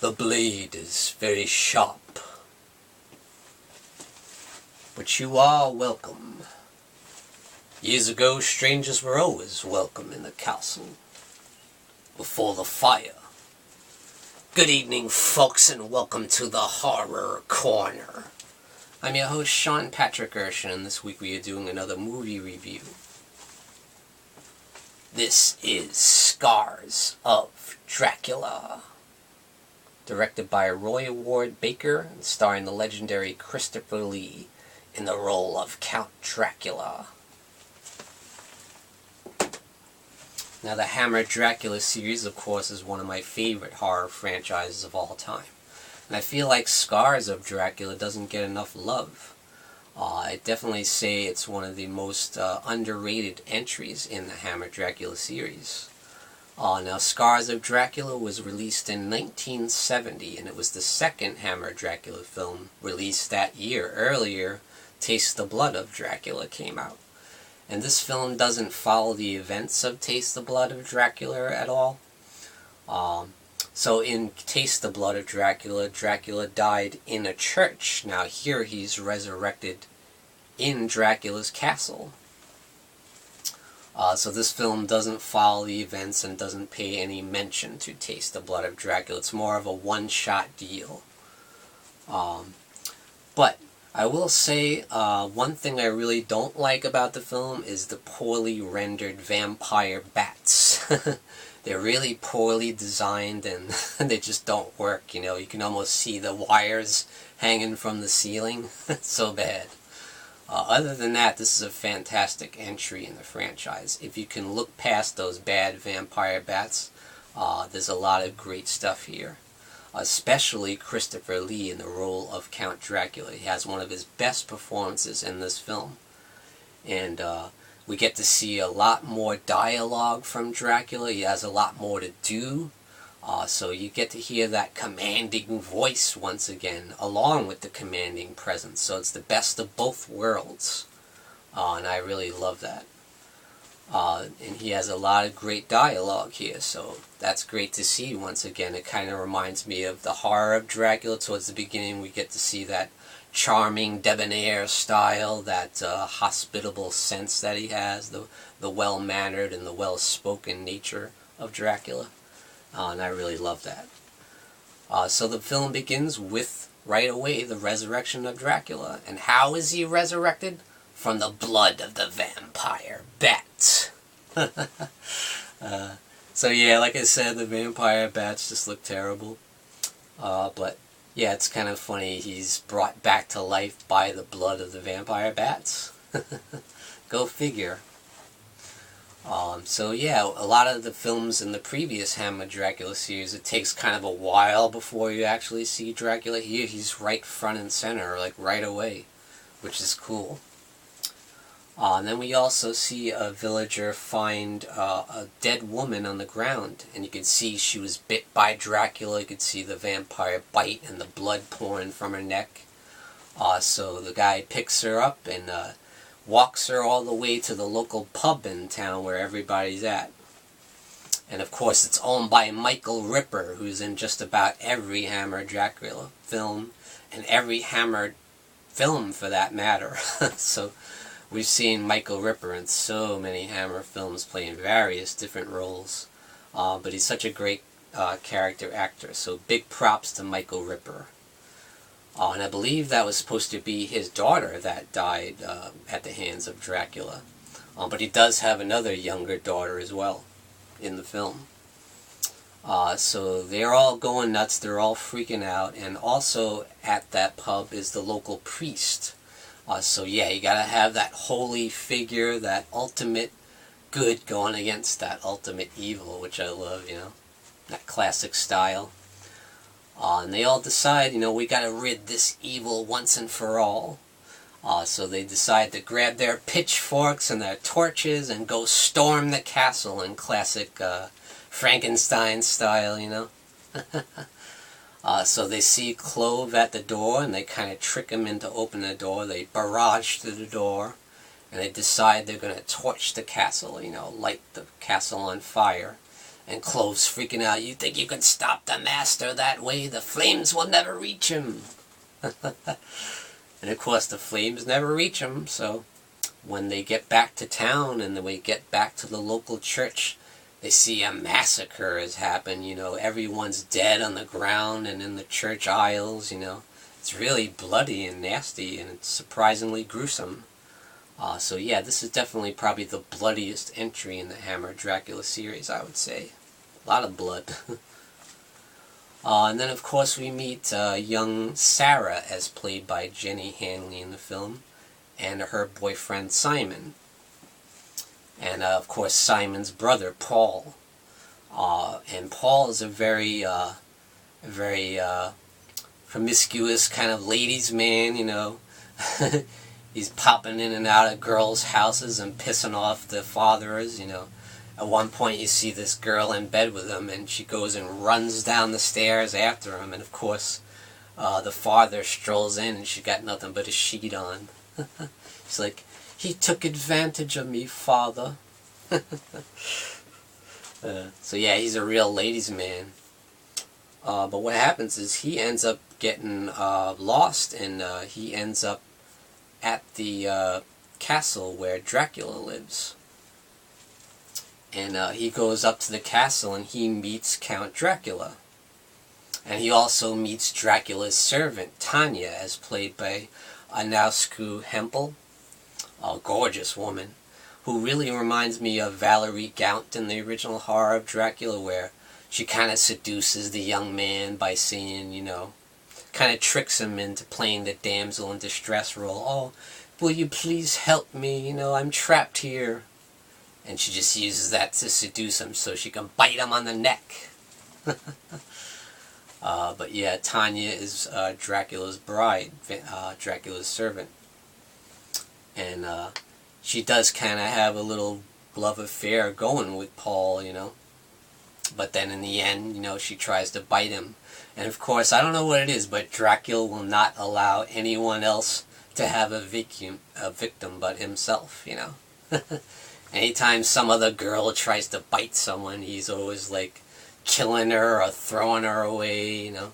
The blade is very sharp, but you are welcome. Years ago, strangers were always welcome in the castle, before the fire. Good evening, folks, and welcome to the Horror Corner. I'm your host, Sean Patrick Erschen, and this week we are doing another movie review. This is Scars of Dracula, directed by Roy Award Baker and starring the legendary Christopher Lee in the role of Count Dracula. Now, the Hammer Dracula series, of course, is one of my favorite horror franchises of all time. And I feel like Scars of Dracula doesn't get enough love. I'd definitely say it's one of the most underrated entries in the Hammer Dracula series. Now, Scars of Dracula was released in 1970, and it was the second Hammer Dracula film released that year. Earlier, Taste the Blood of Dracula came out. And this film doesn't follow the events of Taste the Blood of Dracula at all. So in Taste the Blood of Dracula, Dracula died in a church. Now here he's resurrected in Dracula's castle. So this film doesn't follow the events and doesn't pay any mention to Taste the Blood of Dracula. It's more of a one-shot deal. But I will say one thing I really don't like about the film is the poorly rendered vampire bats. They're really poorly designed and they just don't work, you know. You can almost see the wires hanging from the ceiling. It's so bad. Other than that, this is a fantastic entry in the franchise. If you can look past those bad vampire bats, there's a lot of great stuff here. Especially Christopher Lee in the role of Count Dracula. He has one of his best performances in this film. And we get to see a lot more dialogue from Dracula. He has a lot more to do. So you get to hear that commanding voice once again, along with the commanding presence. So it's the best of both worlds. And I really love that. And he has a lot of great dialogue here, so that's great to see once again. It kind of reminds me of the Horror of Dracula. Towards the beginning we get to see that charming debonair style, that hospitable sense that he has, the well-mannered and the well-spoken nature of Dracula. And I really love that. So the film begins with, right away, the resurrection of Dracula. And how is he resurrected? From the blood of the vampire bat. So yeah, like I said, the vampire bats just look terrible. But yeah, it's kind of funny. He's brought back to life by the blood of the vampire bats. Go figure. So yeah, a lot of the films in the previous Hammer Dracula series, it takes kind of a while before you actually see Dracula. Here, he's right front and center, like right away, which is cool. And then we also see a villager find a dead woman on the ground, and you can see she was bit by Dracula. You can see the vampire bite and the blood pouring from her neck. So the guy picks her up and walks her all the way to the local pub in town where everybody's at. And of course it's owned by Michael Ripper, who's in just about every Hammer Dracula film, and every Hammer film for that matter. So we've seen Michael Ripper in so many Hammer films playing various different roles. But he's such a great character actor, so big props to Michael Ripper. And I believe that was supposed to be his daughter that died at the hands of Dracula. But he does have another younger daughter as well in the film. So they're all going nuts, they're all freaking out, and also at that pub is the local priest. So yeah, you gotta have that holy figure, that ultimate good going against that ultimate evil, which I love, you know, that classic style. And they all decide, you know, we gotta rid this evil once and for all. So they decide to grab their pitchforks and their torches and go storm the castle in classic Frankenstein style, you know. So they see Clove at the door, and they kind of trick him into opening the door. They barrage through the door, and they decide they're going to torch the castle, you know, light the castle on fire. And Clove's freaking out. You think you can stop the master that way? The flames will never reach him. And of course the flames never reach him, so when they get back to town and then we get back to the local church, they see a massacre has happened, you know. Everyone's dead on the ground and in the church aisles, you know. It's really bloody and nasty, and it's surprisingly gruesome. So yeah, this is definitely probably the bloodiest entry in the Hammer Dracula series, I would say. A lot of blood. And then of course we meet young Sarah, as played by Jenny Hanley in the film, and her boyfriend Simon. And of course Simon's brother, Paul. And Paul is a very promiscuous kind of ladies' man, you know. He's popping in and out of girls' houses and pissing off the fathers, you know. At one point you see this girl in bed with him, and she goes and runs down the stairs after him, and of course the father strolls in and she's got nothing but a sheet on. He's like, "He took advantage of me, father." So yeah, he's a real ladies' man. But what happens is he ends up getting lost, and he ends up at the castle where Dracula lives. And he goes up to the castle and he meets Count Dracula. And he also meets Dracula's servant, Tanya, as played by Anoushka Hempel, a gorgeous woman, who really reminds me of Valerie Gaunt in the original horror of Dracula, where she kind of seduces the young man by saying, you know, kind of tricks him into playing the damsel in distress role. "Oh, will you please help me? You know, I'm trapped here." And she just uses that to seduce him so she can bite him on the neck. But yeah, Tanya is Dracula's bride, Dracula's servant. And she does kind of have a little love affair going with Paul, you know. But then in the end, you know, she tries to bite him. And of course, I don't know what it is, but Dracula will not allow anyone else to have a victim but himself, you know. Anytime some other girl tries to bite someone, he's always like killing her or throwing her away, you know.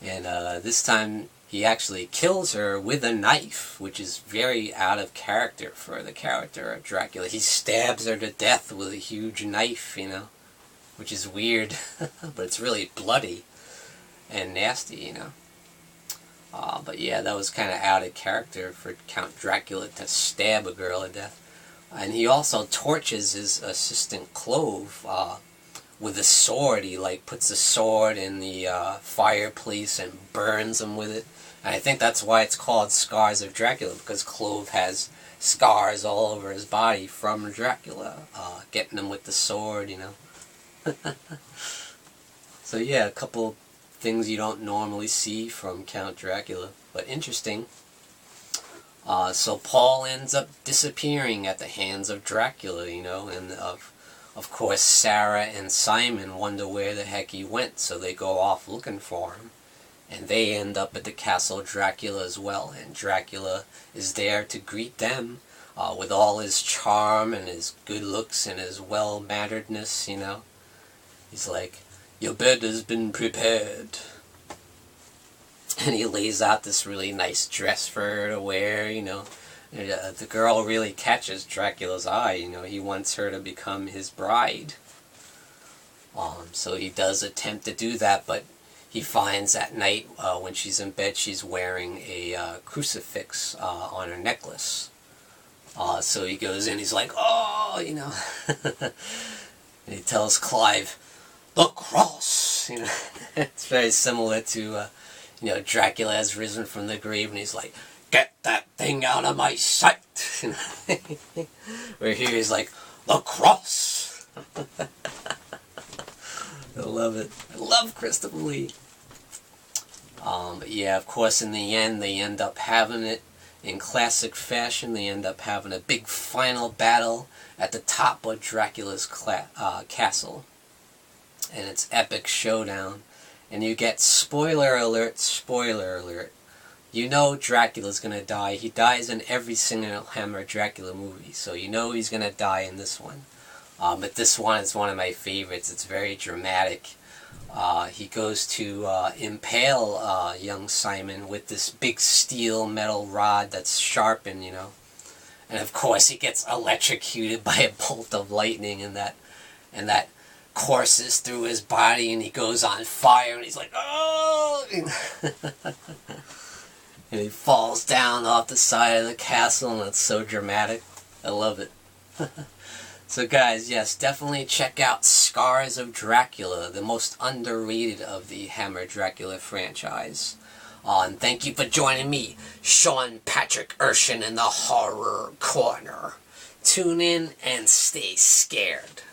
And this time he actually kills her with a knife, which is very out of character for the character of Dracula. He stabs her to death with a huge knife, you know, which is weird, but it's really bloody and nasty, you know. But yeah, that was kind of out of character for Count Dracula to stab a girl to death. And he also torches his assistant Clove with a sword. He like puts a sword in the fireplace and burns him with it. And I think that's why it's called Scars of Dracula, because Clove has scars all over his body from Dracula, getting him with the sword, you know. So yeah, a couple things you don't normally see from Count Dracula, but interesting. So Paul ends up disappearing at the hands of Dracula, you know, and of course Sarah and Simon wonder where the heck he went, so they go off looking for him. And they end up at the castle Dracula as well, and Dracula is there to greet them with all his charm and his good looks and his well-manneredness, you know. He's like, "Your bed has been prepared." And he lays out this really nice dress for her to wear, you know. And, the girl really catches Dracula's eye, you know. He wants her to become his bride. So he does attempt to do that, but he finds at night, when she's in bed, she's wearing a crucifix on her necklace. So he goes in, he's like, "Oh," you know. And he tells Clive, "The cross," you know. It's very similar to, you know, Dracula has risen from the grave, and he's like, "Get that thing out of my sight." Where here he's like, "The cross." I love it. I love Christopher Lee. But yeah, of course, in the end, they end up having it in classic fashion. They end up having a big final battle at the top of Dracula's castle. And it's epic showdown. And you get spoiler alert, spoiler alert. You know Dracula's gonna die. He dies in every single Hammer Dracula movie, so you know he's gonna die in this one. But this one is one of my favorites. It's very dramatic. He goes to impale young Simon with this big steel metal rod that's sharpened, you know. And of course he gets electrocuted by a bolt of lightning, and that courses through his body, and he goes on fire, and he's like, oh! And he falls down off the side of the castle, and it's so dramatic. I love it. So guys, yes, definitely check out Scars of Dracula, the most underrated of the Hammer Dracula franchise. And thank you for joining me, Sean Patrick Erschen, in the Horror Corner. Tune in and stay scared.